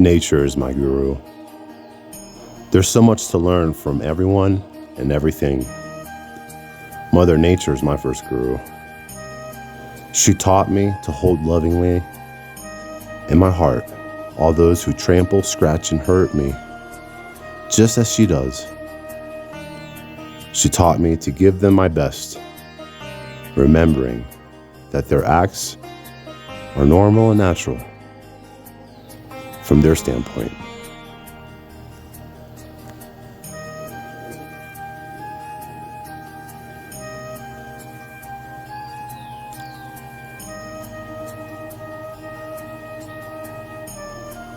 Nature is my guru. There's so much to learn from everyone and everything. Mother Nature is my first guru. She taught me to hold lovingly in my heart all those who trample, scratch, and hurt me, just as she does. She taught me to give them my best, remembering that their acts are normal and natural from their standpoint.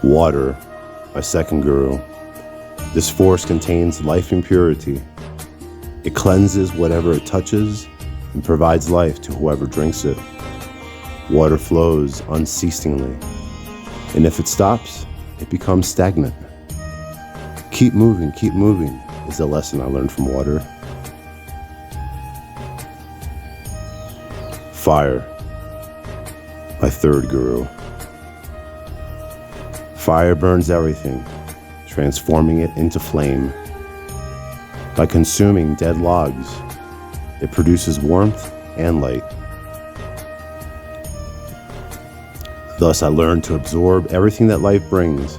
Water, my second guru. This force contains life and purity. It cleanses whatever it touches and provides life to whoever drinks it. Water flows unceasingly, and if it stops, it becomes stagnant. Keep moving is the lesson I learned from water. Fire, my third guru. Fire burns everything, transforming it into flame. By consuming dead logs, it produces warmth and light. Thus, I learned to absorb everything that life brings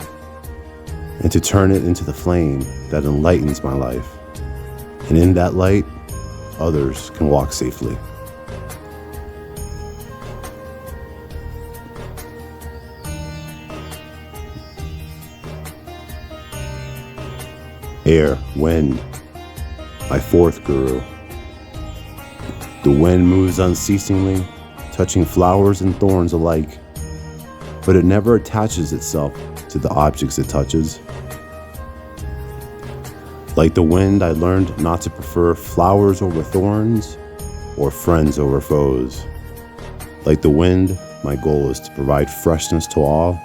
and to turn it into the flame that enlightens my life. And in that light, others can walk safely. Air, wind, my fourth guru. The wind moves unceasingly, touching flowers and thorns alike, but it never attaches itself to the objects it touches. Like the wind, I learned not to prefer flowers over thorns or friends over foes. Like the wind, my goal is to provide freshness to all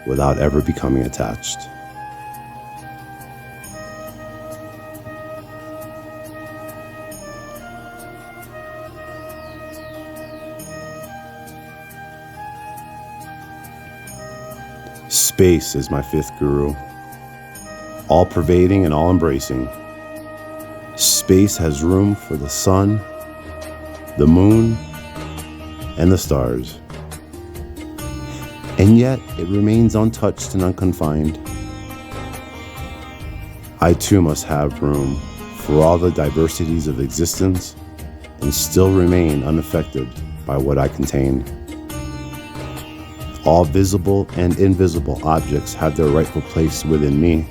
without ever becoming attached. Space is my fifth guru, all-pervading and all-embracing. Space has room for the sun, the moon, and the stars. And yet, it remains untouched and unconfined. I too must have room for all the diversities of existence and still remain unaffected by what I contain. All visible and invisible objects have their rightful place within me,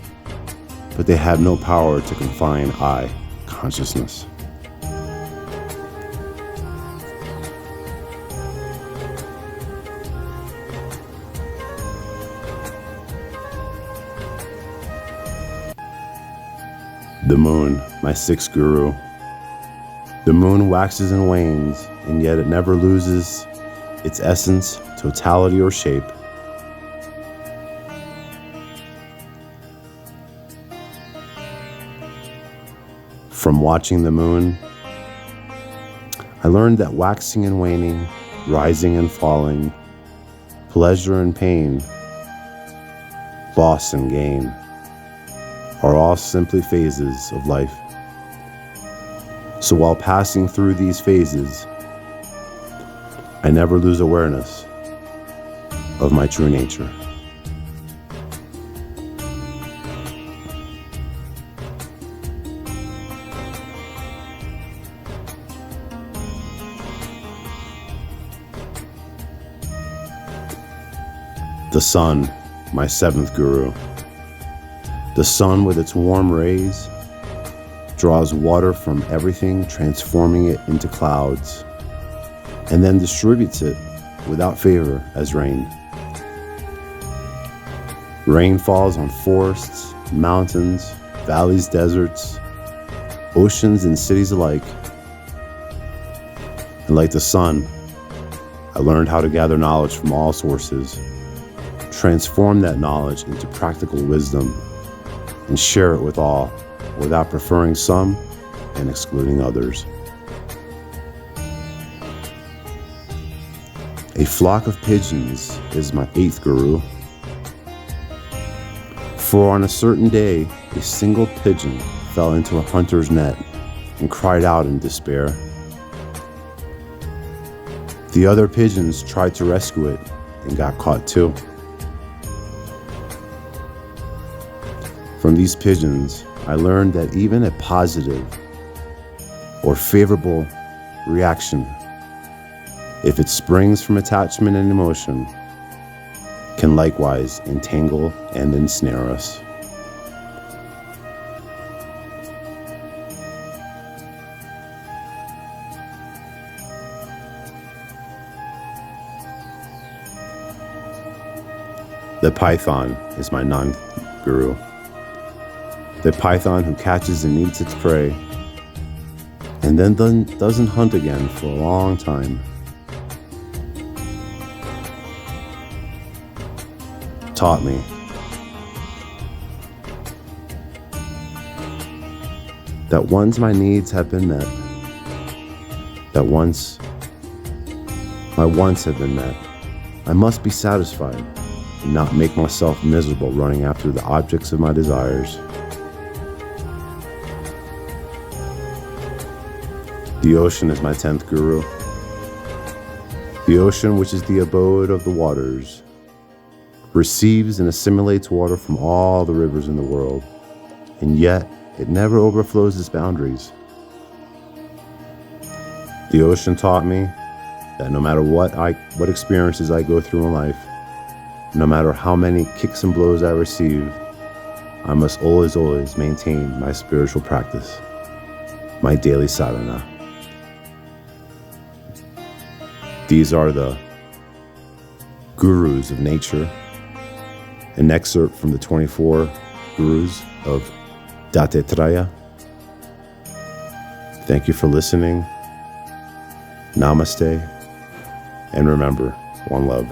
but they have no power to confine I, consciousness. The moon, my sixth guru. The moon waxes and wanes, and yet it never loses its essence, totality, or shape. From watching the moon, I learned that waxing and waning, rising and falling, pleasure and pain, loss and gain, are all simply phases of life. So while passing through these phases, I never lose awareness of my true nature. The sun, my seventh guru. The sun, with its warm rays, draws water from everything, transforming it into clouds, and then distributes it without favor as rain. Rain falls on forests, mountains, valleys, deserts, oceans, and cities alike. And like the sun, I learned how to gather knowledge from all sources, transform that knowledge into practical wisdom, and share it with all without preferring some and excluding others. A flock of pigeons is my eighth guru. For on a certain day, a single pigeon fell into a hunter's net and cried out in despair. The other pigeons tried to rescue it and got caught too. From these pigeons, I learned that even a positive or favorable reaction, if it springs from attachment and emotion, can likewise entangle and ensnare us. The python is my non-guru. The python who catches and eats its prey and then doesn't hunt again for a long time. Taught me that once my needs have been met, that once my wants have been met, I must be satisfied and not make myself miserable running after the objects of my desires. The ocean is my 10th guru. The ocean, which is the abode of the waters, receives and assimilates water from all the rivers in the world, and yet it never overflows its boundaries. The ocean taught me that no matter what experiences I go through in life, no matter how many kicks and blows I receive, I must always maintain my spiritual practice, my daily sadhana. These are the gurus of nature, an excerpt from the 24 gurus of Dattatreya. Thank you for listening. Namaste. And remember, one love.